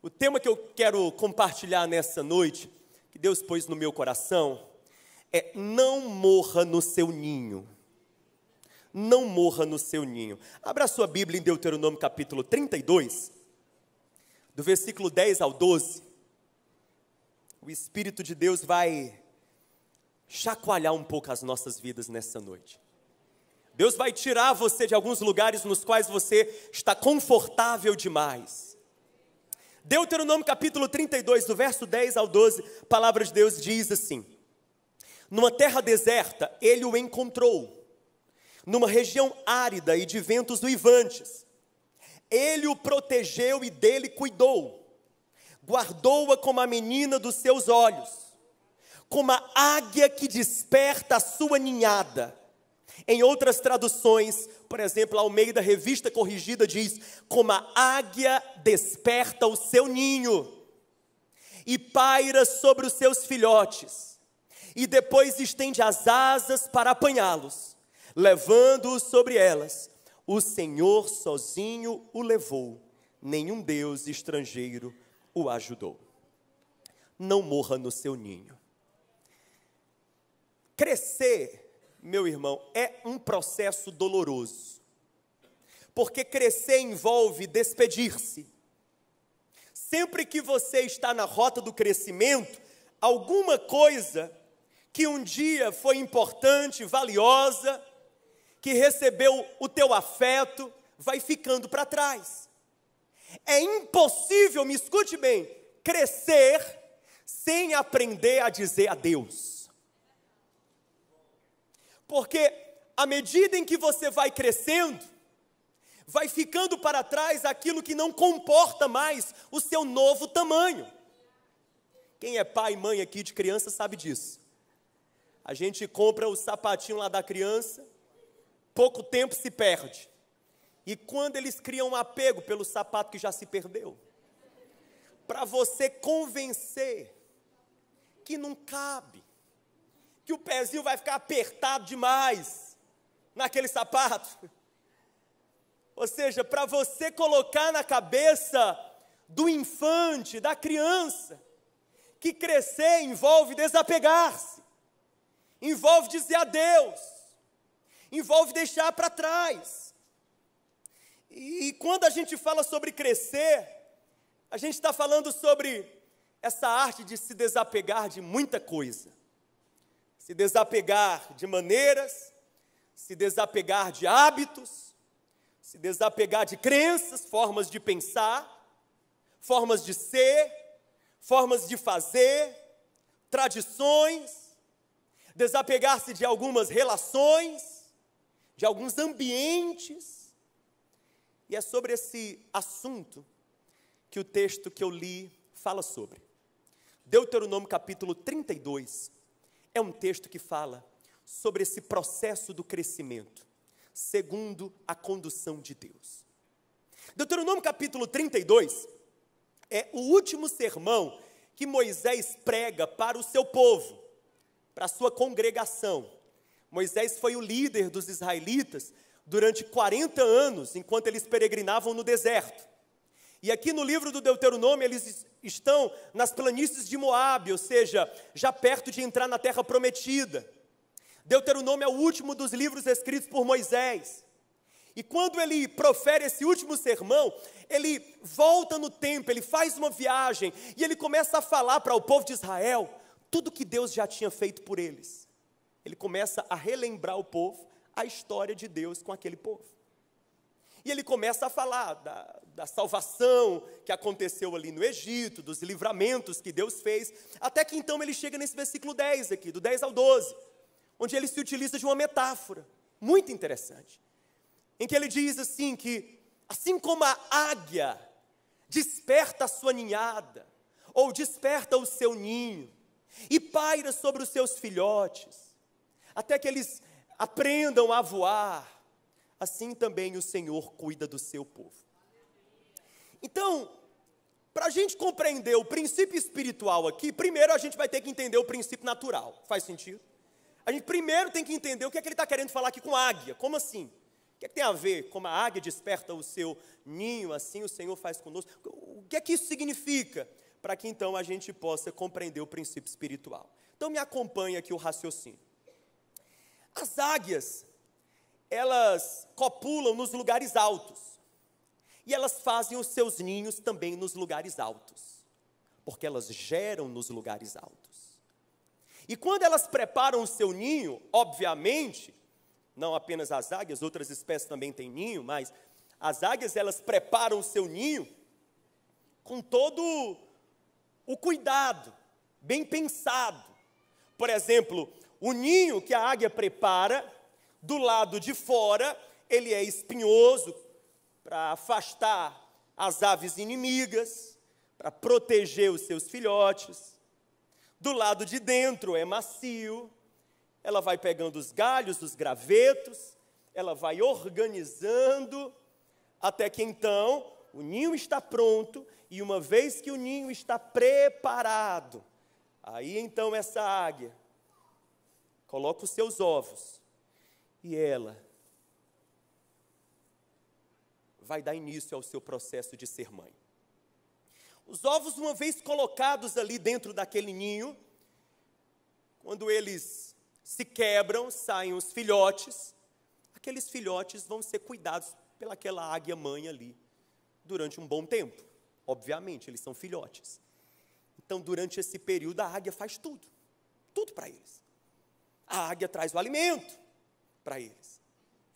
O tema que eu quero compartilhar nessa noite, que Deus pôs no meu coração, é não morra no seu ninho. Não morra no seu ninho. Abra a sua Bíblia em Deuteronômio capítulo 32, do versículo 10 ao 12. O Espírito de Deus vai chacoalhar um pouco as nossas vidas nessa noite. Deus vai tirar você de alguns lugares nos quais você está confortável demais. Deuteronômio capítulo 32, do verso 10 ao 12, a palavra de Deus diz assim: numa terra deserta, ele o encontrou, numa região árida e de ventos uivantes. Ele o protegeu e dele cuidou, guardou-a como a menina dos seus olhos, como a águia que desperta a sua ninhada. Em outras traduções, por exemplo, Almeida Revista Corrigida diz: como a águia desperta o seu ninho e paira sobre os seus filhotes, e depois estende as asas para apanhá-los, levando-os sobre elas. O Senhor sozinho o levou, nenhum Deus estrangeiro o ajudou. Não morra no seu ninho. Crescer, meu irmão, é um processo doloroso, porque crescer envolve despedir-se. Sempre que você está na rota do crescimento, alguma coisa que um dia foi importante, valiosa, que recebeu o teu afeto, vai ficando para trás. É impossível, me escute bem, crescer sem aprender a dizer adeus. Porque à medida em que você vai crescendo, vai ficando para trás aquilo que não comporta mais o seu novo tamanho. Quem é pai e mãe aqui de criança sabe disso. A gente compra o sapatinho lá da criança, pouco tempo se perde. E quando eles criam um apego pelo sapato que já se perdeu, para você convencer que não cabe, que o pezinho vai ficar apertado demais naquele sapato. Ou seja, para você colocar na cabeça do infante, da criança, que crescer envolve desapegar-se, envolve dizer adeus, envolve deixar para trás. E quando a gente fala sobre crescer, a gente está falando sobre essa arte de se desapegar de muita coisa. Se desapegar de maneiras, se desapegar de hábitos, se desapegar de crenças, formas de pensar, formas de ser, formas de fazer, tradições, desapegar-se de algumas relações, de alguns ambientes. E é sobre esse assunto que o texto que eu li fala sobre. Deuteronômio capítulo 32. É um texto que fala sobre esse processo do crescimento, segundo a condução de Deus. Deuteronômio capítulo 32 é o último sermão que Moisés prega para o seu povo, para a sua congregação. Moisés foi o líder dos israelitas durante 40 anos, enquanto eles peregrinavam no deserto. E aqui no livro do Deuteronômio, eles estão nas planícies de Moabe, ou seja, já perto de entrar na terra prometida. Deuteronômio é o último dos livros escritos por Moisés. E quando ele profere esse último sermão, ele volta no tempo, ele faz uma viagem, e ele começa a falar para o povo de Israel tudo que Deus já tinha feito por eles. Ele começa a relembrar o povo a história de Deus com aquele povo. E ele começa a falar da salvação que aconteceu ali no Egito, dos livramentos que Deus fez, até que então ele chega nesse versículo 10 aqui, do 10 ao 12, onde ele se utiliza de uma metáfora muito interessante, em que ele diz assim que, assim como a águia desperta a sua ninhada, ou desperta o seu ninho, e paira sobre os seus filhotes, até que eles aprendam a voar, assim também o Senhor cuida do seu povo. Então, para a gente compreender o princípio espiritual aqui, primeiro a gente vai ter que entender o princípio natural. Faz sentido? A gente primeiro tem que entender o que é que ele está querendo falar aqui com águia. Como assim? O que tem a ver? Como a águia desperta o seu ninho, assim o Senhor faz conosco. O que é que isso significa? Para que então a gente possa compreender o princípio espiritual. Então me acompanha aqui o raciocínio. As águias, elas copulam nos lugares altos. E elas fazem os seus ninhos também nos lugares altos. Porque elas geram nos lugares altos. E quando elas preparam o seu ninho, obviamente, não apenas as águias, outras espécies também têm ninho, mas as águias, elas preparam o seu ninho com todo o cuidado, bem pensado. Por exemplo, o ninho que a águia prepara, do lado de fora, ele é espinhoso para afastar as aves inimigas, para proteger os seus filhotes. Do lado de dentro é macio, ela vai pegando os galhos, os gravetos, ela vai organizando, até que então o ninho está pronto, e uma vez que o ninho está preparado, aí então essa águia coloca os seus ovos, e ela vai dar início ao seu processo de ser mãe. Os ovos, uma vez colocados ali dentro daquele ninho, quando eles se quebram, saem os filhotes, aqueles filhotes vão ser cuidados pelaquela águia mãe ali, durante um bom tempo. Obviamente, eles são filhotes. Então, durante esse período, a águia faz tudo para eles. A águia traz o alimento para eles.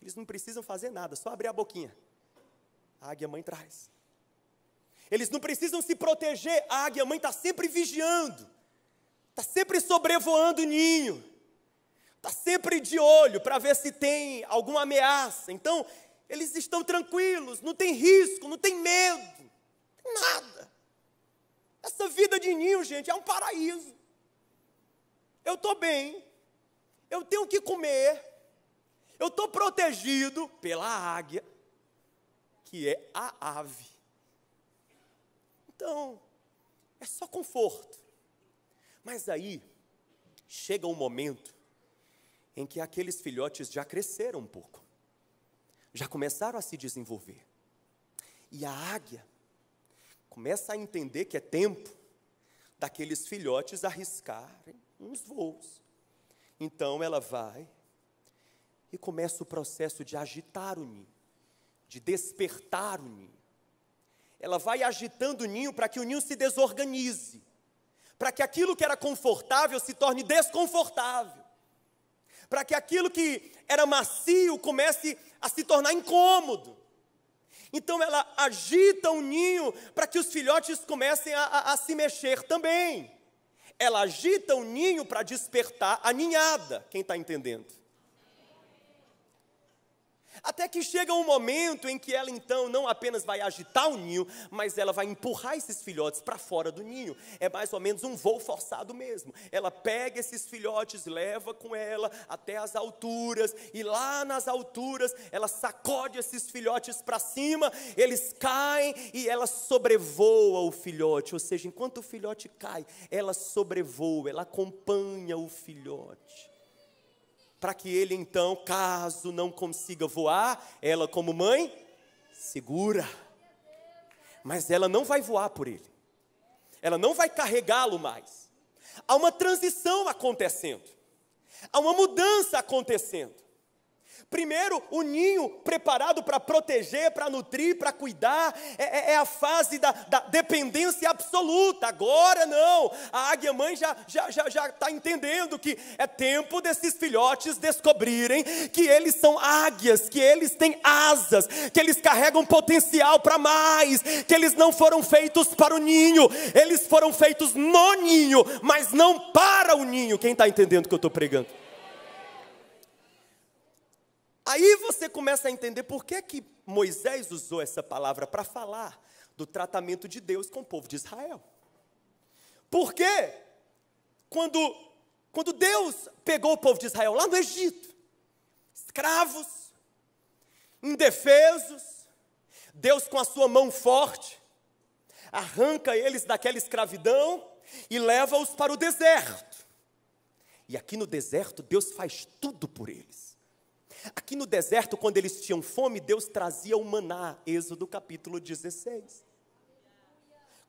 Eles não precisam fazer nada, só abrir a boquinha. A águia mãe traz. Eles não precisam se proteger, a águia mãe está sempre vigiando, está sempre sobrevoando o ninho, está sempre de olho para ver se tem alguma ameaça. Então, eles estão tranquilos, não tem risco, não tem medo, nada. Essa vida de ninho, gente, é um paraíso. Eu estou bem, eu tenho o que comer, eu estou protegido pela águia, que é a ave. Então, é só conforto. Mas aí, chega um momento em que aqueles filhotes já cresceram um pouco. Já começaram a se desenvolver. E a águia começa a entender que é tempo daqueles filhotes arriscarem uns voos. Então, ela vai e começa o processo de agitar o ninho, de despertar o ninho. Ela vai agitando o ninho para que o ninho se desorganize, para que aquilo que era confortável se torne desconfortável, para que aquilo que era macio comece a se tornar incômodo. Então ela agita o ninho para que os filhotes comecem a se mexer também. Ela agita o ninho para despertar a ninhada, quem está entendendo? Até que chega um momento em que ela então não apenas vai agitar o ninho, mas ela vai empurrar esses filhotes para fora do ninho. É mais ou menos um voo forçado mesmo. Ela pega esses filhotes, leva com ela até as alturas, e lá nas alturas ela sacode esses filhotes para cima, eles caem e ela sobrevoa o filhote. Ou seja, enquanto o filhote cai, ela sobrevoa, ela acompanha o filhote, para que ele então, caso não consiga voar, ela como mãe, segura. Mas ela não vai voar por ele. Ela não vai carregá-lo mais. Há uma transição acontecendo. Há uma mudança acontecendo. Primeiro, o ninho preparado para proteger, para nutrir, para cuidar, é a fase da dependência absoluta. Agora não, a águia mãe já está entendendo que é tempo desses filhotes descobrirem que eles são águias, que eles têm asas, que eles carregam potencial para mais, que eles não foram feitos para o ninho, eles foram feitos no ninho, mas não para o ninho. Quem está entendendo o que eu estou pregando? Aí você começa a entender por que Moisés usou essa palavra para falar do tratamento de Deus com o povo de Israel. Porque quando Deus pegou o povo de Israel lá no Egito, escravos, indefesos, Deus com a sua mão forte, arranca eles daquela escravidão e leva-os para o deserto. E aqui no deserto Deus faz tudo por eles. Aqui no deserto, quando eles tinham fome, Deus trazia o maná, Êxodo capítulo 16.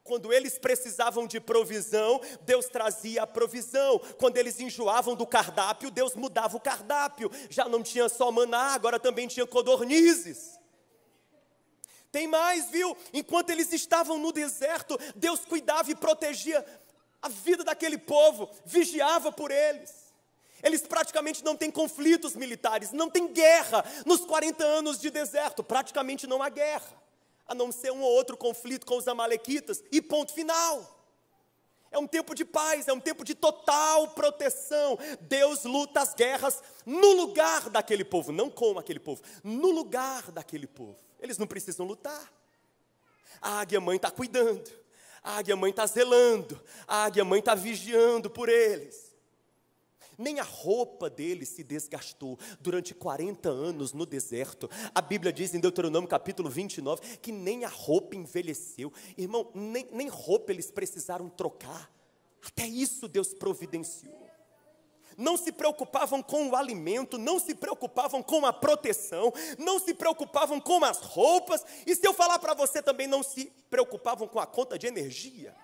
Quando eles precisavam de provisão, Deus trazia a provisão. Quando eles enjoavam do cardápio, Deus mudava o cardápio. Já não tinha só maná, agora também tinha codornizes. Tem mais, viu? Enquanto eles estavam no deserto, Deus cuidava e protegia a vida daquele povo, vigiava por eles. Eles praticamente não têm conflitos militares, não tem guerra. Nos 40 anos de deserto, praticamente não há guerra, a não ser um ou outro conflito com os amalequitas, e ponto final. É um tempo de paz, é um tempo de total proteção. Deus luta as guerras no lugar daquele povo, não com aquele povo, no lugar daquele povo. Eles não precisam lutar. A águia-mãe está cuidando, a águia-mãe está zelando, a águia-mãe está vigiando por eles. Nem a roupa deles se desgastou durante 40 anos no deserto. A Bíblia diz em Deuteronômio capítulo 29, que nem a roupa envelheceu. Irmão, nem roupa eles precisaram trocar. Até isso Deus providenciou. Não se preocupavam com o alimento, não se preocupavam com a proteção, não se preocupavam com as roupas. E se eu falar para você também, não se preocupavam com a conta de energia.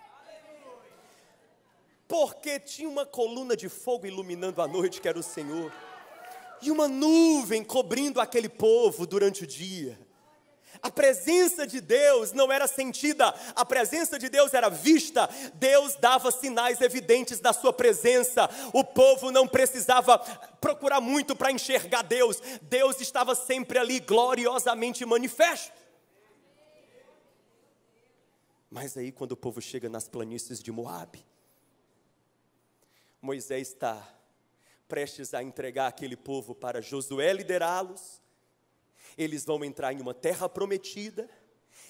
Porque tinha uma coluna de fogo iluminando a noite, que era o Senhor, e uma nuvem cobrindo aquele povo durante o dia. A presença de Deus não era sentida, a presença de Deus era vista. Deus dava sinais evidentes da sua presença. O povo não precisava procurar muito para enxergar Deus. Deus estava sempre ali, gloriosamente manifesto. Mas aí quando o povo chega nas planícies de Moabe, Moisés está prestes a entregar aquele povo para Josué liderá-los. Eles vão entrar em uma terra prometida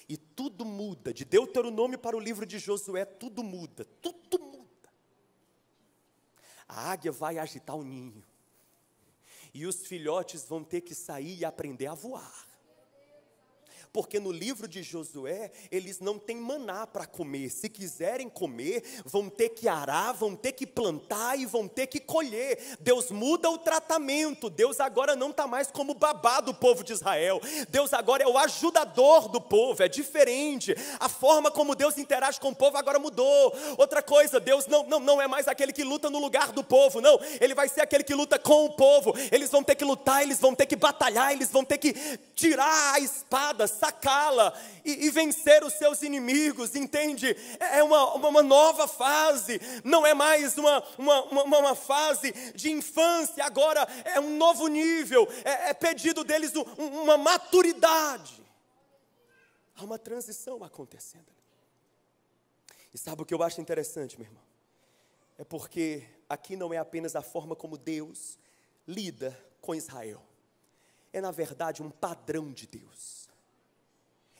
e tudo muda. De Deuteronômio para o livro de Josué, tudo muda, tudo muda. A águia vai agitar o ninho e os filhotes vão ter que sair e aprender a voar. Porque no livro de Josué, eles não têm maná para comer. Se quiserem comer, vão ter que arar, vão ter que plantar e vão ter que colher. Deus muda o tratamento. Deus agora não está mais como babá do povo de Israel. Deus agora é o ajudador do povo, é diferente. A forma como Deus interage com o povo agora mudou. Outra coisa, Deus não é mais aquele que luta no lugar do povo, não. Ele vai ser aquele que luta com o povo. Eles vão ter que lutar, eles vão ter que batalhar, eles vão ter que tirar a espada, sacá-la e vencer os seus inimigos, entende? É uma nova fase, não é mais uma fase de infância, agora é um novo nível, é pedido deles uma maturidade. Há uma transição acontecendo. E sabe o que eu acho interessante, meu irmão? É porque aqui não é apenas a forma como Deus lida com Israel, é na verdade um padrão de Deus.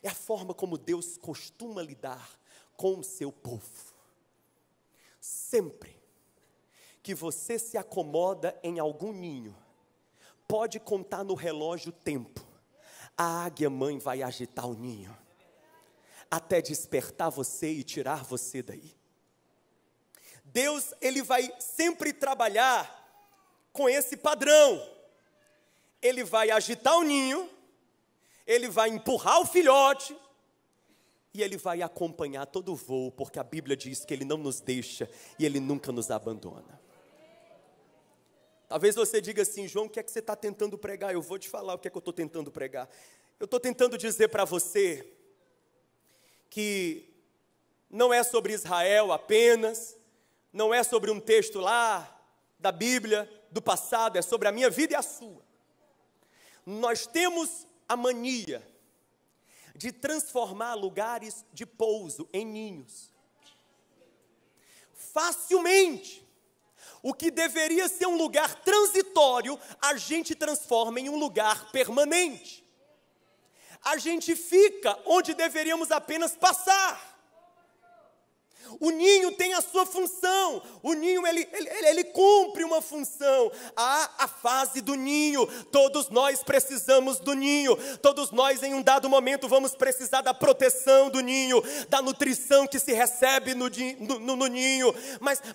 É a forma como Deus costuma lidar com o seu povo. Sempre que você se acomoda em algum ninho, pode contar no relógio o tempo. A águia-mãe vai agitar o ninho, até despertar você e tirar você daí. Deus, Ele vai sempre trabalhar com esse padrão. Ele vai agitar o ninho, Ele vai empurrar o filhote e Ele vai acompanhar todo o voo, porque a Bíblia diz que Ele não nos deixa e Ele nunca nos abandona. Talvez você diga assim: João, o que é que você está tentando pregar? Eu vou te falar o que é que eu estou tentando pregar. Eu estou tentando dizer para você que não é sobre Israel apenas, não é sobre um texto lá da Bíblia, do passado, é sobre a minha vida e a sua. Nós temos a mania de transformar lugares de pouso em ninhos. Facilmente, o que deveria ser um lugar transitório, a gente transforma em um lugar permanente. A gente fica onde deveríamos apenas passar. O ninho tem a sua função. O ninho, ele cumpre uma função. Há a fase do ninho. Todos nós precisamos do ninho. Todos nós, em um dado momento, vamos precisar da proteção do ninho, da nutrição que se recebe no ninho.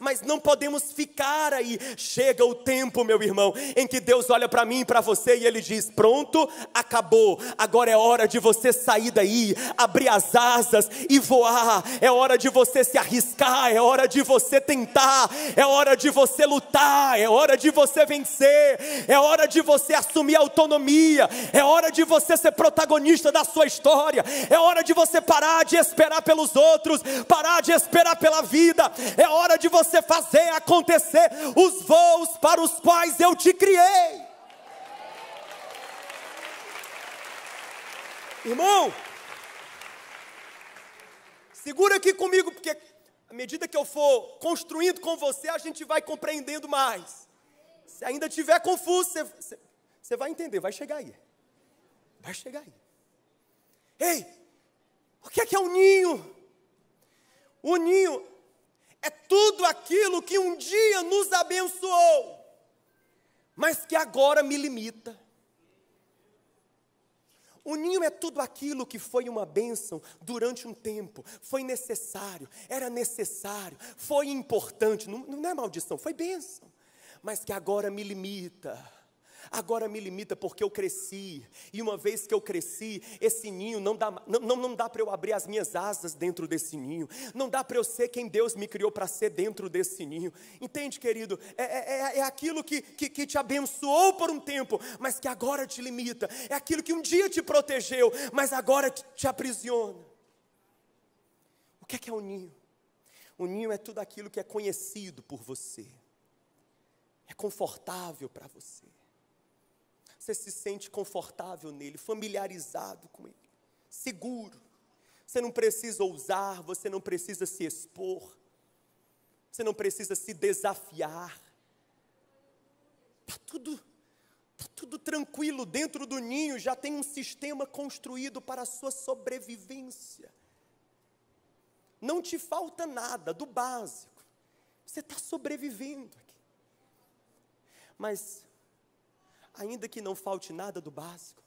Mas não podemos ficar aí. Chega o tempo, meu irmão, em que Deus olha para mim e para você e Ele diz: pronto, acabou. Agora é hora de você sair daí, abrir as asas e voar. É hora de você se arriscar, é hora de você tentar, é hora de você lutar, é hora de você vencer, é hora de você assumir autonomia, é hora de você ser protagonista da sua história, é hora de você parar de esperar pelos outros, parar de esperar pela vida, é hora de você fazer acontecer os voos para os quais eu te criei. Irmão, segura aqui comigo, porque à medida que eu for construindo com você, a gente vai compreendendo mais. Se ainda estiver confuso, você vai entender, vai chegar aí. Vai chegar aí. Ei, o que é um ninho? O ninho é tudo aquilo que um dia nos abençoou, mas que agora me limita. O ninho é tudo aquilo que foi uma bênção durante um tempo, foi necessário, era necessário, foi importante, não é maldição, foi bênção, mas que agora me limita. Agora me limita porque eu cresci, e uma vez que eu cresci, esse ninho não dá para eu abrir as minhas asas dentro desse ninho, não dá para eu ser quem Deus me criou para ser dentro desse ninho. Entende, querido? É aquilo que te abençoou por um tempo, mas que agora te limita. É aquilo que um dia te protegeu, mas agora te aprisiona. O que é um ninho? O ninho é tudo aquilo que é conhecido por você, é confortável para você. Você se sente confortável nele, familiarizado com ele, seguro. Você não precisa ousar, você não precisa se expor, você não precisa se desafiar. Está tudo tranquilo dentro do ninho, já tem um sistema construído para a sua sobrevivência. Não te falta nada do básico, você está sobrevivendo aqui. Mas ainda que não falte nada do básico,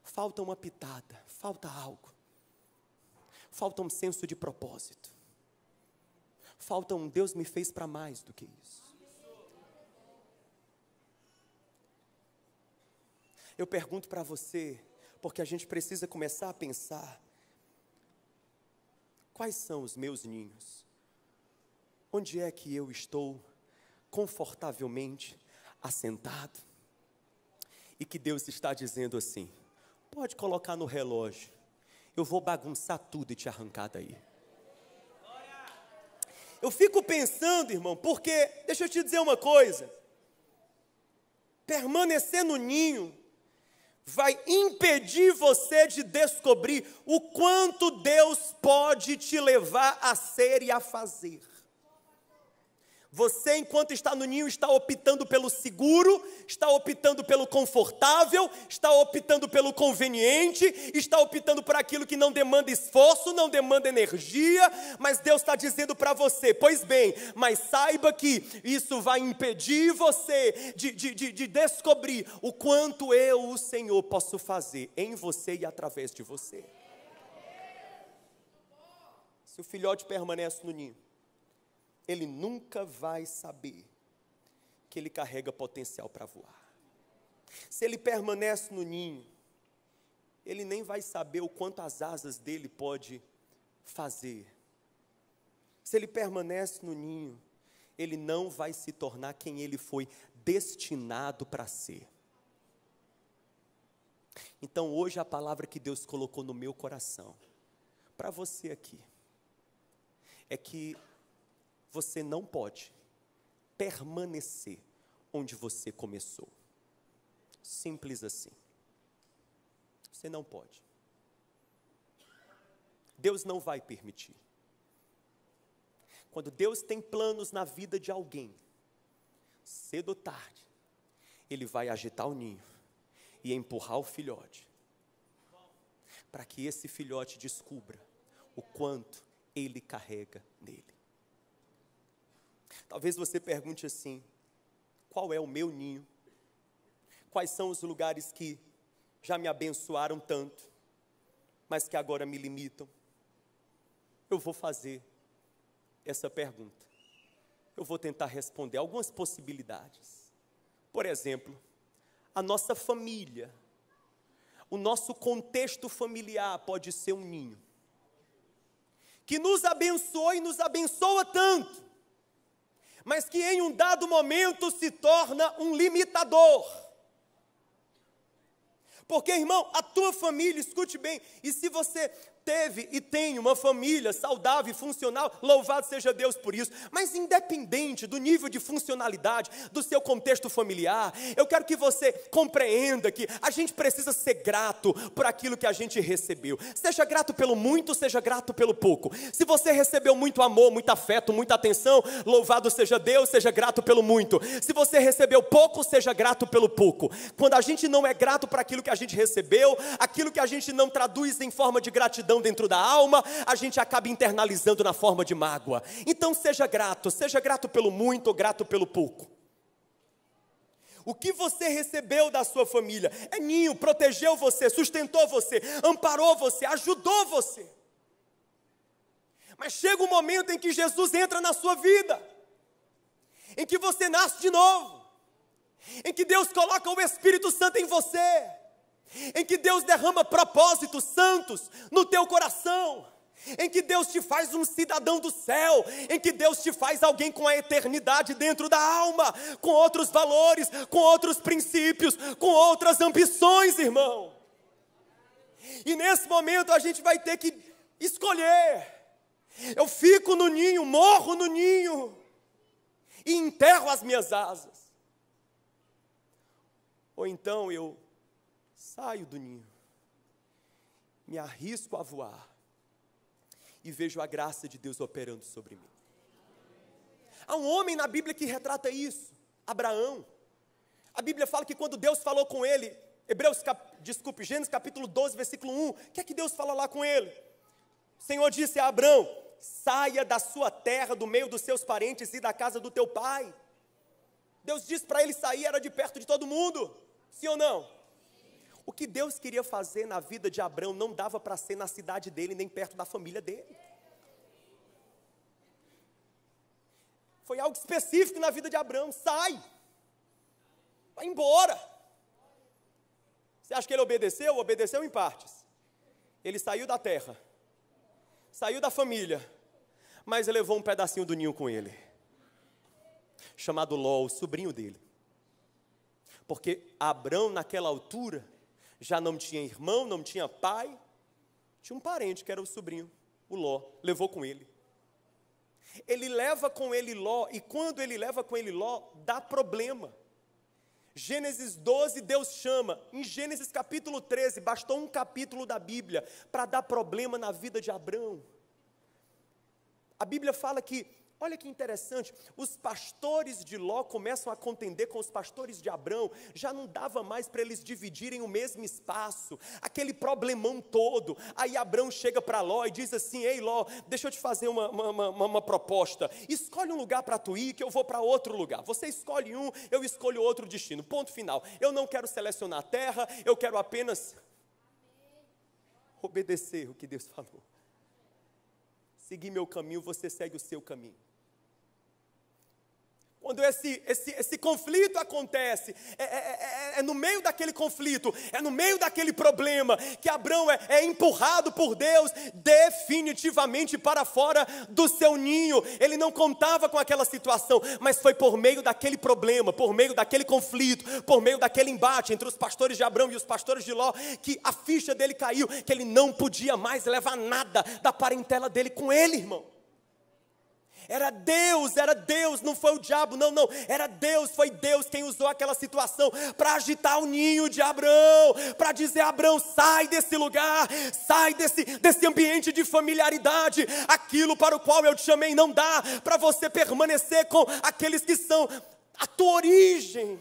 falta uma pitada, falta algo, falta um senso de propósito, falta um Deus me fez para mais do que isso. Eu pergunto para você, porque a gente precisa começar a pensar: quais são os meus ninhos? Onde é que eu estou confortavelmente assentado, e que Deus está dizendo assim: pode colocar no relógio, eu vou bagunçar tudo e te arrancar daí. Eu fico pensando, irmão, porque, deixa eu te dizer uma coisa, permanecer no ninho vai impedir você de descobrir o quanto Deus pode te levar a ser e a fazer. Você, enquanto está no ninho, está optando pelo seguro, está optando pelo confortável, está optando pelo conveniente, está optando por aquilo que não demanda esforço, não demanda energia, mas Deus está dizendo para você: pois bem, mas saiba que isso vai impedir você de descobrir o quanto eu, o Senhor, posso fazer em você e através de você. Se o filhote permanece no ninho, ele nunca vai saber que ele carrega potencial para voar. Se ele permanece no ninho, ele nem vai saber o quanto as asas dele pode fazer. Se ele permanece no ninho, ele não vai se tornar quem ele foi destinado para ser. Então hoje a palavra que Deus colocou no meu coração, para você aqui, é que você não pode permanecer onde você começou. Simples assim. Você não pode. Deus não vai permitir. Quando Deus tem planos na vida de alguém, cedo ou tarde, Ele vai agitar o ninho e empurrar o filhote, para que esse filhote descubra o quanto Ele carrega nele. Talvez você pergunte assim: qual é o meu ninho? Quais são os lugares que já me abençoaram tanto, mas que agora me limitam? Eu vou fazer essa pergunta. Eu vou tentar responder algumas possibilidades. Por exemplo, a nossa família, o nosso contexto familiar pode ser um ninho que nos abençoou e nos abençoa tanto, mas que em um dado momento se torna um limitador. Porque, irmão, a tua família, escute bem, e se você teve e tem uma família saudável e funcional, louvado seja Deus por isso, mas independente do nível de funcionalidade, do seu contexto familiar, eu quero que você compreenda que a gente precisa ser grato por aquilo que a gente recebeu. Seja grato pelo muito, seja grato pelo pouco. Se você recebeu muito amor, muito afeto, muita atenção, louvado seja Deus, seja grato pelo muito. Se você recebeu pouco, seja grato pelo pouco. Quando a gente não é grato por aquilo que a gente recebeu, aquilo que a gente não traduz em forma de gratidão dentro da alma, a gente acaba internalizando na forma de mágoa. Então seja grato pelo muito ou grato pelo pouco. O que você recebeu da sua família é ninho, protegeu você, sustentou você, amparou você, ajudou você. Mas chega um momento em que Jesus entra na sua vida, em que você nasce de novo, em que Deus coloca o Espírito Santo em você, em que Deus derrama propósitos santos no teu coração, em que Deus te faz um cidadão do céu, em que Deus te faz alguém com a eternidade dentro da alma, com outros valores, com outros princípios, com outras ambições, irmão. E nesse momento a gente vai ter que escolher: eu fico no ninho, morro no ninho e enterro as minhas asas, ou então eu saio do ninho, me arrisco a voar e vejo a graça de Deus operando sobre mim. Há um homem na Bíblia que retrata isso, Abraão. A Bíblia fala que quando Deus falou com ele, Gênesis capítulo 12, versículo 1, o que é que Deus fala lá com ele? O Senhor disse a Abraão: saia da sua terra, do meio dos seus parentes e da casa do teu pai. Deus disse para ele sair, era de perto de todo mundo, sim ou não? O que Deus queria fazer na vida de Abraão não dava para ser na cidade dele, nem perto da família dele. Foi algo específico na vida de Abraão: sai, vai embora. Você acha que ele obedeceu? Obedeceu em partes. Ele saiu da terra, saiu da família, mas ele levou um pedacinho do ninho com ele, chamado Ló, o sobrinho dele. Porque Abraão naquela altura já não tinha irmão, não tinha pai, tinha um parente que era o sobrinho, o Ló, levou com ele. Ele leva com ele Ló, e quando ele leva com ele Ló, dá problema. Gênesis 12, Deus chama. Em Gênesis capítulo 13, bastou um capítulo da Bíblia para dar problema na vida de Abraão. A Bíblia fala que, olha que interessante, os pastores de Ló começam a contender com os pastores de Abraão, já não dava mais para eles dividirem o mesmo espaço, aquele problemão todo. Aí Abraão chega para Ló e diz assim: ei Ló, deixa eu te fazer uma proposta, escolhe um lugar para tu ir, que eu vou para outro lugar. Você escolhe um, eu escolho outro destino, ponto final. Eu não quero selecionar a terra, eu quero apenas obedecer o que Deus falou. Seguir meu caminho, você segue o seu caminho. Quando esse conflito acontece, é no meio daquele conflito, é no meio daquele problema, que Abraão é empurrado por Deus definitivamente para fora do seu ninho. Ele não contava com aquela situação, mas foi por meio daquele problema, por meio daquele conflito, por meio daquele embate entre os pastores de Abraão e os pastores de Ló, que a ficha dele caiu, que ele não podia mais levar nada da parentela dele com ele, irmão. Era Deus, não foi o diabo, não, era Deus, foi Deus quem usou aquela situação para agitar o ninho de Abraão, para dizer: Abraão, sai desse lugar, sai desse ambiente de familiaridade, aquilo para o qual eu te chamei não dá para você permanecer com aqueles que são a tua origem.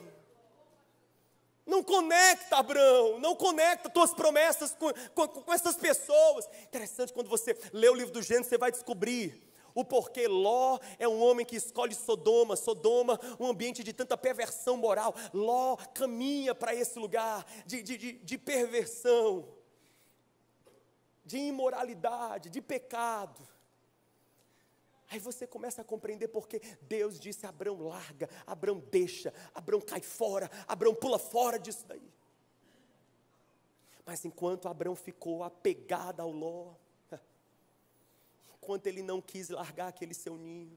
Não conecta, Abraão, não conecta tuas promessas com essas pessoas. Interessante, quando você lê o livro do Gênesis, você vai descobrir o porquê Ló é um homem que escolhe Sodoma, um ambiente de tanta perversão moral. Ló caminha para esse lugar de perversão, de imoralidade, de pecado. Aí você começa a compreender porque Deus disse: Abrão larga, Abrão deixa, Abrão cai fora, Abrão pula fora disso daí. Mas enquanto Abrão ficou apegado ao Ló, enquanto ele não quis largar aquele seu ninho,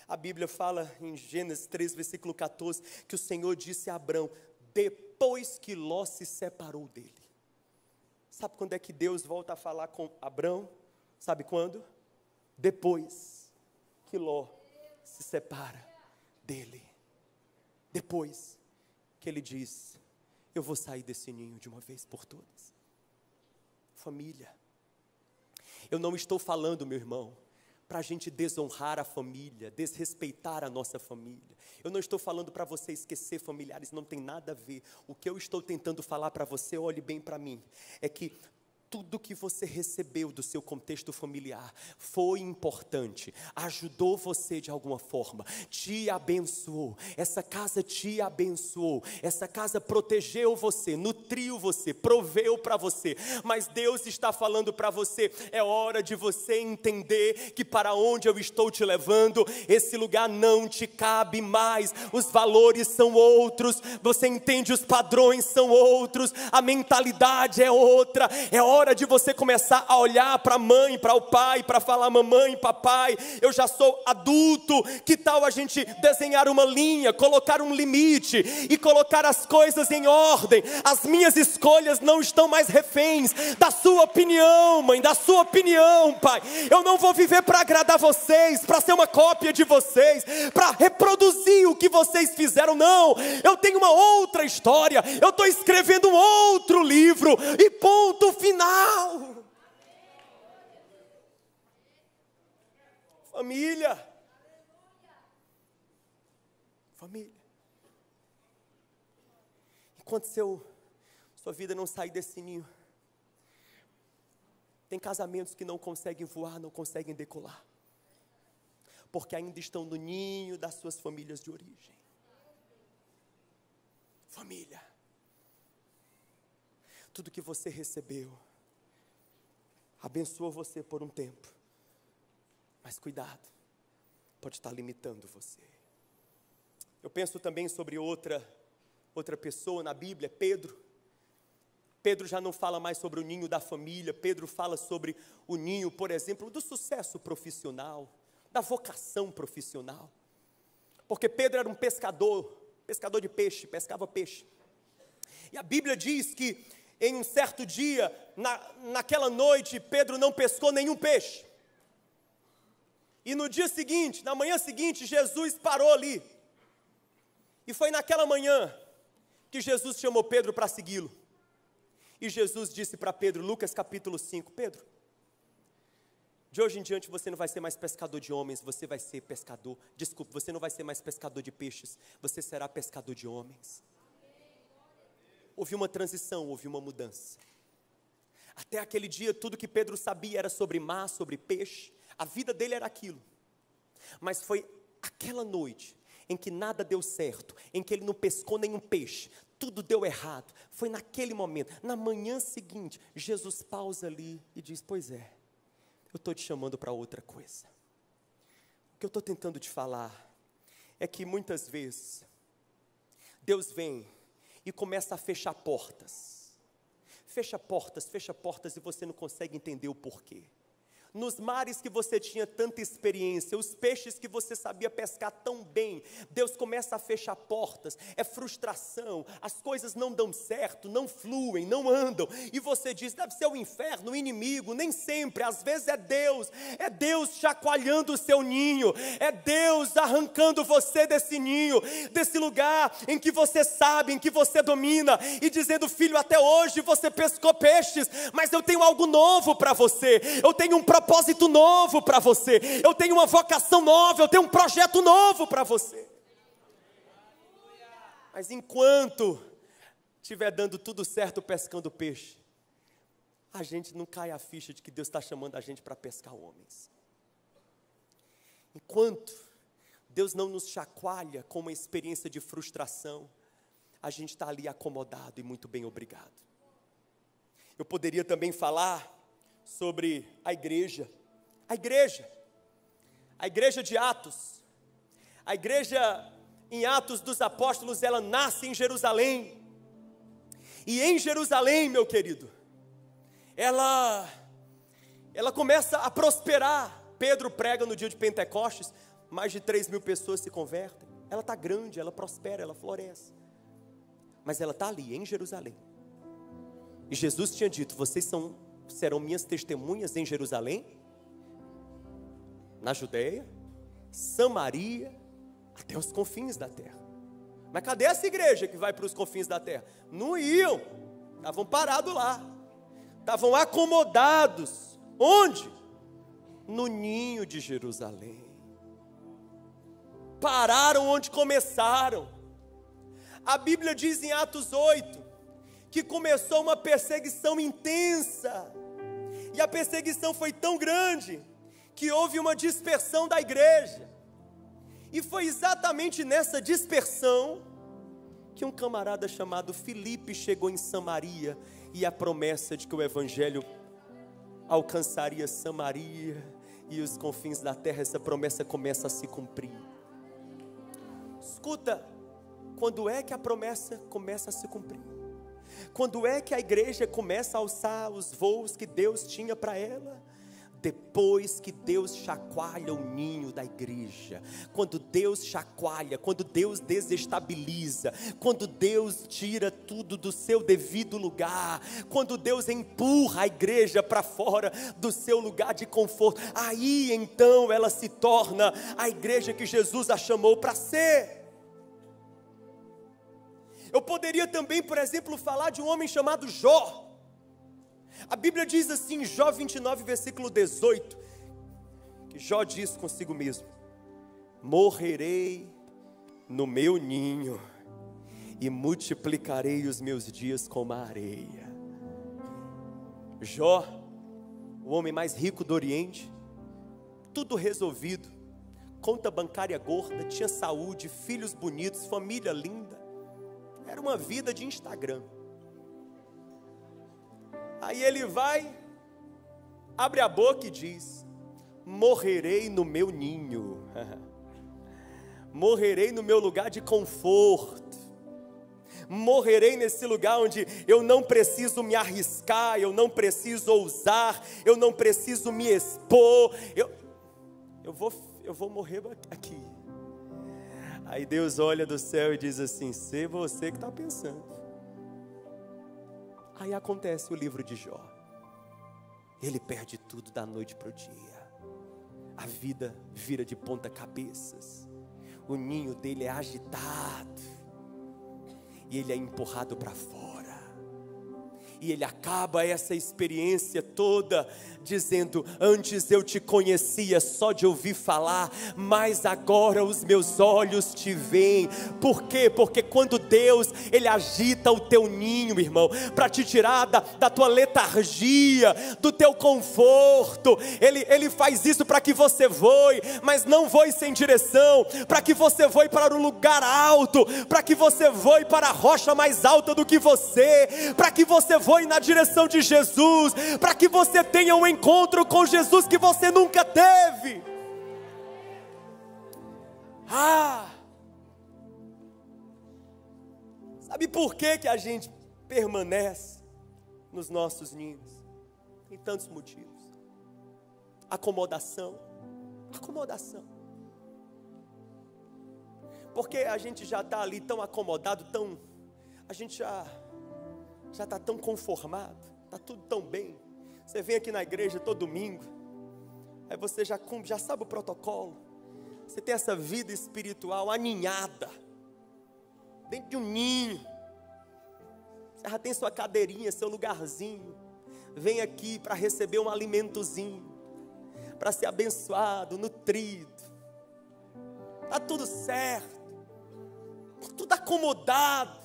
a Bíblia fala em Gênesis 3, versículo 14, que o Senhor disse a Abrão, depois que Ló se separou dele. Sabe quando é que Deus volta a falar com Abrão? Sabe quando? Depois que Ló se separa dele. Depois que ele diz, eu vou sair desse ninho de uma vez por todas. Família. Eu não estou falando, meu irmão, para a gente desonrar a família, desrespeitar a nossa família. Eu não estou falando para você esquecer familiares, não tem nada a ver. O que eu estou tentando falar para você, olhe bem para mim, é que tudo que você recebeu do seu contexto familiar foi importante, ajudou você de alguma forma, te abençoou, essa casa te abençoou, essa casa protegeu você, nutriu você, proveu para você, mas Deus está falando para você, é hora de você entender que para onde eu estou te levando, esse lugar não te cabe mais, os valores são outros, você entende, os padrões são outros, a mentalidade é outra, é hora de você começar a olhar para a mãe, para o pai, para falar, mamãe, papai, eu já sou adulto, que tal a gente desenhar uma linha, colocar um limite, e colocar as coisas em ordem, as minhas escolhas não estão mais reféns da sua opinião, mãe, da sua opinião, pai, eu não vou viver para agradar vocês, para ser uma cópia de vocês, para reproduzir o que vocês fizeram, não, eu tenho uma outra história, eu estou escrevendo um outro livro, e ponto final. Família. Enquanto sua vida não sair desse ninho, tem casamentos que não conseguem voar, não conseguem decolar, porque ainda estão no ninho das suas famílias de origem. Família. Tudo que você recebeu abençoa você por um tempo, mas cuidado, pode estar limitando você. Eu penso também sobre outra pessoa na Bíblia, Pedro. Pedro já não fala mais sobre o ninho da família, Pedro fala sobre o ninho, por exemplo, do sucesso profissional, da vocação profissional, porque Pedro era um pescador de peixe, pescava peixe, e a Bíblia diz que em um certo dia, naquela noite, Pedro não pescou nenhum peixe. E no dia seguinte, na manhã seguinte, Jesus parou ali. E foi naquela manhã que Jesus chamou Pedro para segui-lo. E Jesus disse para Pedro, Lucas capítulo 5, Pedro, de hoje em diante você não vai ser mais pescador de homens, você vai ser pescador, você não vai ser mais pescador de peixes, você será pescador de homens. Houve uma transição, houve uma mudança. Até aquele dia, tudo que Pedro sabia era sobre mar, sobre peixe. A vida dele era aquilo. Mas foi aquela noite em que nada deu certo, em que ele não pescou nenhum peixe, tudo deu errado. Foi naquele momento, na manhã seguinte, Jesus pausa ali e diz, pois é, eu estou te chamando para outra coisa. O que eu estou tentando te falar é que muitas vezes, Deus vem e começa a fechar portas. Fecha portas e você não consegue entender o porquê. Nos mares que você tinha tanta experiência, os peixes que você sabia pescar tão bem, Deus começa a fechar portas, é frustração, as coisas não dão certo, não fluem, não andam, e você diz, deve ser o inferno, o inimigo, nem sempre, às vezes é Deus chacoalhando o seu ninho, é Deus arrancando você desse ninho, desse lugar em que você sabe, em que você domina, e dizendo, filho, até hoje você pescou peixes, mas eu tenho algo novo para você, eu tenho um propósito novo para você, eu tenho uma vocação nova, eu tenho um projeto novo para você. Mas enquanto estiver dando tudo certo pescando peixe, a gente não cai a ficha de que Deus está chamando a gente para pescar homens. enquanto Deus não nos chacoalha com uma experiência de frustração, a gente está ali acomodado e muito bem, obrigado. Eu poderia também falar sobre a igreja de Atos. A igreja em Atos dos Apóstolos, ela nasce em Jerusalém. E em Jerusalém, meu querido, ela começa a prosperar. Pedro prega no dia de Pentecostes, mais de 3.000 pessoas se convertem. Ela está grande, ela prospera, ela floresce. Mas ela está ali, em Jerusalém. E Jesus tinha dito: vocês serão minhas testemunhas em Jerusalém, na Judeia, Samaria, até os confins da terra. Mas cadê essa igreja que vai para os confins da terra? Não iam, estavam parados lá, estavam acomodados. Onde? No ninho de Jerusalém. Pararam onde começaram. A Bíblia diz em Atos 8 que começou uma perseguição intensa, e a perseguição foi tão grande que houve uma dispersão da igreja. E foi exatamente nessa dispersão que um camarada chamado Filipe chegou em Samaria, e a promessa de que o evangelho alcançaria Samaria e os confins da terra, essa promessa começa a se cumprir. Escuta, quando é que a promessa começa a se cumprir? Quando é que a igreja começa a alçar os voos que Deus tinha para ela? Depois que Deus chacoalha o ninho da igreja. Quando Deus chacoalha, quando Deus desestabiliza, quando Deus tira tudo do seu devido lugar, quando Deus empurra a igreja para fora do seu lugar de conforto, aí então ela se torna a igreja que Jesus a chamou para ser. Eu poderia também, por exemplo, falar de um homem chamado Jó. A Bíblia diz assim, em Jó 29, versículo 18, que Jó diz consigo mesmo: morrerei no meu ninho e multiplicarei os meus dias como a areia. Jó, o homem mais rico do Oriente, tudo resolvido, conta bancária gorda, tinha saúde, filhos bonitos, família linda. Era uma vida de Instagram. Aí ele vai, abre a boca e diz: morrerei no meu ninho, morrerei no meu lugar de conforto, morrerei nesse lugar onde eu não preciso me arriscar, eu não preciso ousar, eu não preciso me expor, eu vou morrer aqui. Aí Deus olha do céu e diz assim: se você que está pensando. Aí acontece o livro de Jó. Ele perde tudo da noite para o dia. A vida vira de ponta cabeças. O ninho dele é agitado. E ele é empurrado para fora. E ele acaba essa experiência toda dizendo: antes eu te conhecia só de ouvir falar, mas agora os meus olhos te veem. Por quê? Porque quando Deus, Ele agita o teu ninho, irmão, para te tirar da tua letargia, do teu conforto, Ele faz isso para que você voe, mas não voe sem direção, para que você voe para um lugar alto, para que você voe para a rocha mais alta do que você, para que você voe na direção de Jesus, para que você tenha um encontro com Jesus que você nunca teve. Sabe por que a gente permanece nos nossos ninhos? Tem tantos motivos. Acomodação. Porque a gente já está ali tão acomodado, a gente já está tão conformado, está tudo tão bem. Você vem aqui na igreja todo domingo, aí você já sabe o protocolo. Você tem essa vida espiritual aninhada, dentro de um ninho. Você já tem sua cadeirinha, seu lugarzinho. Vem aqui para receber um alimentozinho, para ser abençoado, nutrido. Está tudo certo, está tudo acomodado,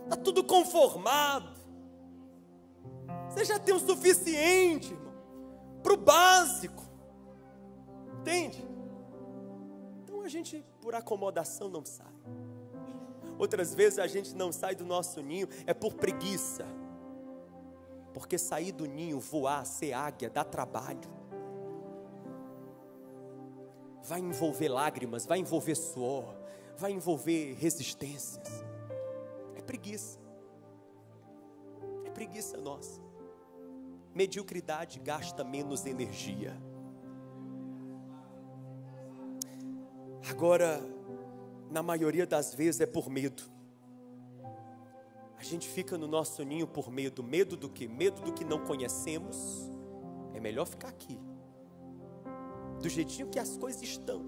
está tudo conformado. Você já tem o suficiente, irmão, para o básico. Entende? gente, por acomodação, não sai. Outras vezes a gente não sai do nosso ninho, é por preguiça. Porque sair do ninho, voar, ser águia, dá trabalho. Vai envolver lágrimas, vai envolver suor, vai envolver resistências. É preguiça. É preguiça nossa. Mediocridade gasta menos energia. Agora, na maioria das vezes é por medo. A gente fica no nosso ninho por medo. Medo do quê? Medo do que não conhecemos. É melhor ficar aqui, do jeitinho que as coisas estão.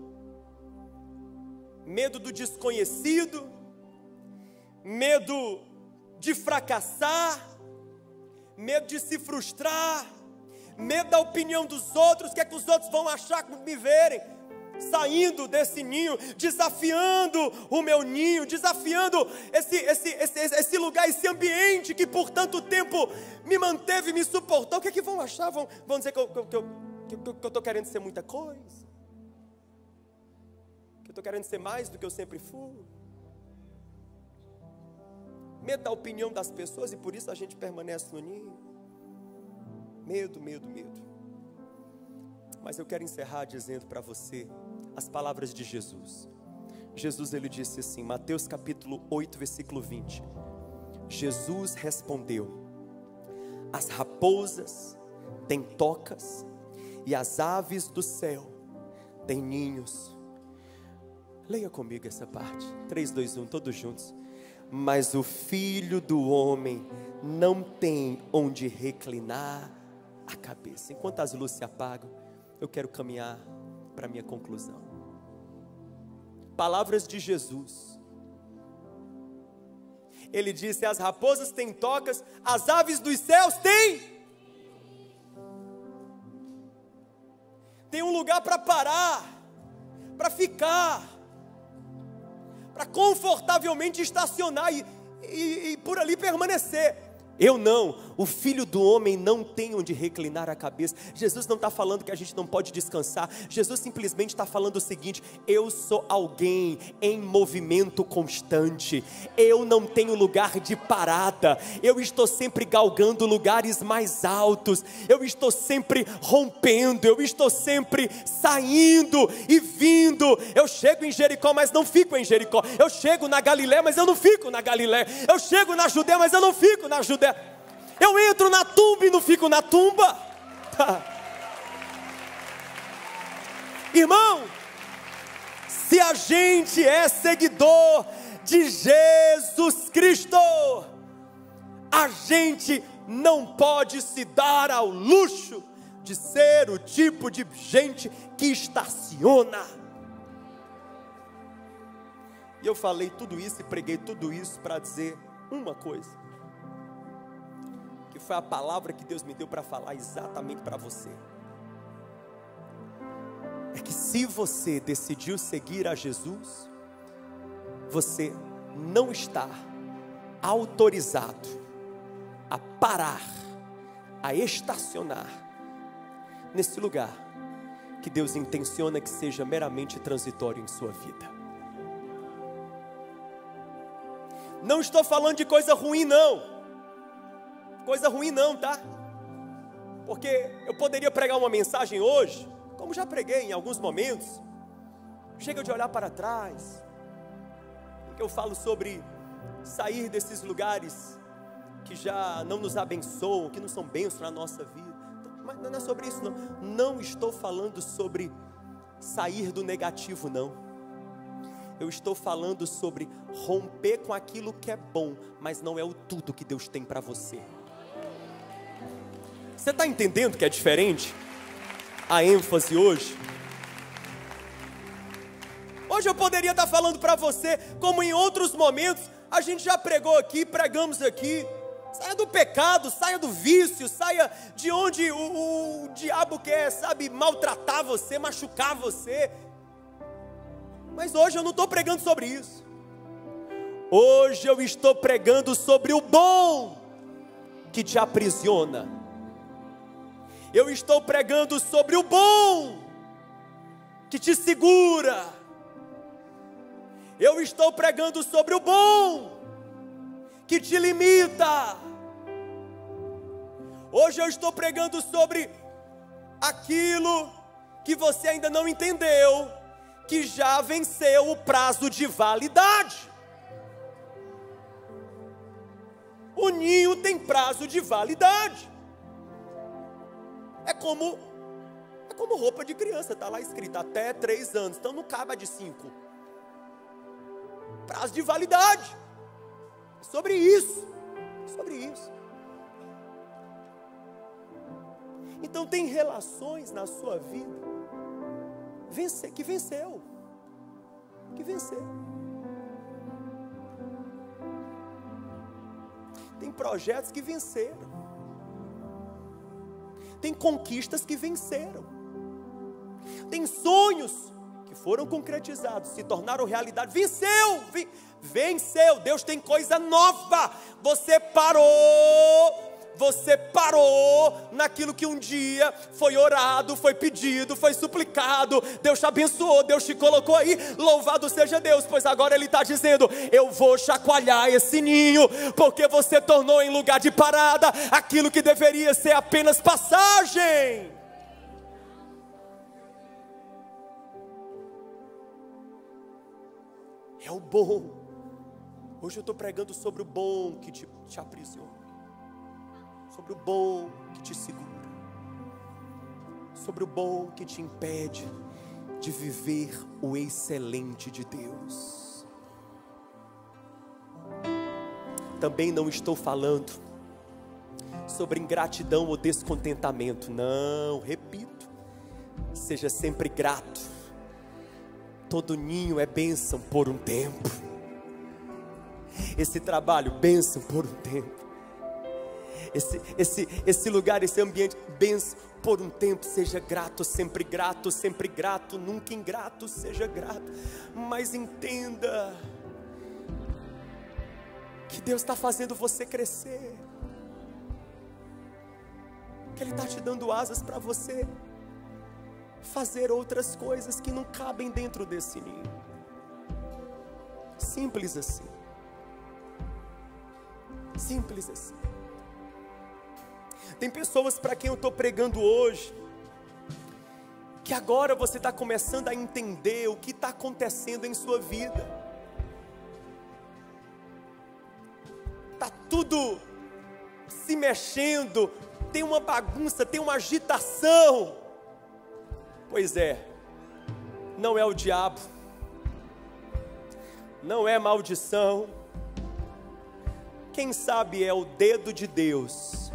Medo do desconhecido, medo de fracassar, medo de se frustrar, medo da opinião dos outros, o que é que os outros vão achar quando me verem saindo desse ninho, desafiando o meu ninho, desafiando esse lugar, esse ambiente que por tanto tempo me manteve, me suportou. O que é que vão achar? Vão dizer que eu estou querendo ser muita coisa, que eu estou querendo ser mais do que eu sempre fui. Medo da opinião das pessoas, e por isso a gente permanece no ninho. Medo, medo, medo. Mas eu quero encerrar dizendo para você as palavras de Jesus. Jesus, ele disse assim, Mateus capítulo 8, versículo 20. Jesus respondeu: as raposas têm tocas e as aves do céu têm ninhos. Leia comigo essa parte. 3, 2, 1, todos juntos. Mas o Filho do Homem não tem onde reclinar a cabeça. Enquanto as luzes se apagam, eu quero caminhar para a minha conclusão. Palavras de Jesus. Ele disse: as raposas têm tocas, as aves dos céus têm. Tem um lugar para parar, para ficar, para confortavelmente estacionar e por ali permanecer. Eu não, o Filho do Homem não tem onde reclinar a cabeça. Jesus não está falando que a gente não pode descansar. Jesus simplesmente está falando o seguinte: eu sou alguém em movimento constante. Eu não tenho lugar de parada. Eu estou sempre galgando lugares mais altos. Eu estou sempre rompendo. Eu estou sempre saindo e vindo. Eu chego em Jericó, mas não fico em Jericó. Eu chego na Galiléia, mas eu não fico na Galiléia. Eu chego na Judéia, mas eu não fico na Judéia. Eu entro na tumba e não fico na tumba. Irmão, se a gente é seguidor de Jesus Cristo, a gente não pode se dar ao luxo de ser o tipo de gente que estaciona. E eu falei tudo isso e preguei tudo isso para dizer uma coisa, que foi a palavra que Deus me deu para falar exatamente para você. É que se você decidiu seguir a Jesus, você não está autorizado a parar, a estacionar nesse lugar que Deus intenciona que seja meramente transitório em sua vida. Não estou falando de coisa ruim não. Coisa ruim não, tá? Porque eu poderia pregar uma mensagem hoje, como já preguei em alguns momentos, chega de olhar para trás, que eu falo sobre sair desses lugares que já não nos abençoam, que não são bênçãos na nossa vida. Mas não é sobre isso não. Não estou falando sobre sair do negativo não. Eu estou falando sobre romper com aquilo que é bom, mas não é o tudo que Deus tem para você. Você está entendendo que é diferente a ênfase hoje? Hoje eu poderia estar falando para você, como em outros momentos, a gente já pregou aqui, pregamos aqui. Saia do pecado, saia do vício, saia de onde o diabo quer, sabe, maltratar você, machucar você. Mas hoje eu não estou pregando sobre isso. Hoje eu estou pregando sobre o bom que te aprisiona. Eu estou pregando sobre o bom que te segura. Eu estou pregando sobre o bom, que te limita. Hoje eu estou pregando sobre aquilo que você ainda não entendeu, que já venceu o prazo de validade. O ninho tem prazo de validade. É como roupa de criança, está lá escrito até 3 anos, então não cabe a de 5. Prazo de validade. Sobre isso. Então tem relações na sua vida que venceu. Tem projetos que venceram. Tem conquistas que venceram. Tem sonhos que foram concretizados, se tornaram realidade. Venceu. Deus tem coisa nova. Você parou naquilo que um dia foi orado, foi pedido, foi suplicado. Deus te abençoou, Deus te colocou aí. Louvado seja Deus, pois agora Ele está dizendo: eu vou chacoalhar esse ninho, porque você tornou em lugar de parada aquilo que deveria ser apenas passagem. É o bom. Hoje eu estou pregando sobre o bom que te aprisiona, sobre o bom que te segura, sobre o bom que te impede de viver o excelente de Deus. Também não estou falando sobre ingratidão ou descontentamento, não, repito, seja sempre grato. Todo ninho é bênção por um tempo. Esse trabalho, bênção por um tempo. Esse lugar, esse ambiente, bênção por um tempo. Seja grato, sempre grato, nunca ingrato, seja grato. Mas entenda que Deus está fazendo você crescer, que Ele está te dando asas para você fazer outras coisas que não cabem dentro desse ninho. Simples assim. Simples assim. Tem pessoas para quem eu estou pregando hoje, que agora você está começando a entender o que está acontecendo em sua vida. Está tudo se mexendo, tem uma bagunça, tem uma agitação. Pois é, não é o diabo, não é maldição. Quem sabe é o dedo de Deus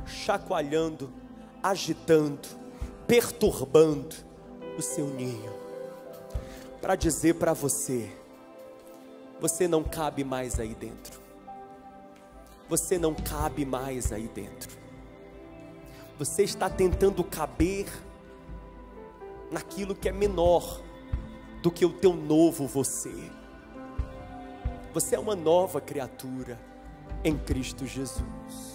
chacoalhando, agitando, perturbando o seu ninho, para dizer para você: você não cabe mais aí dentro. Você não cabe mais aí dentro. Você está tentando caber naquilo que é menor do que o teu novo você. Você é uma nova criatura em Cristo Jesus.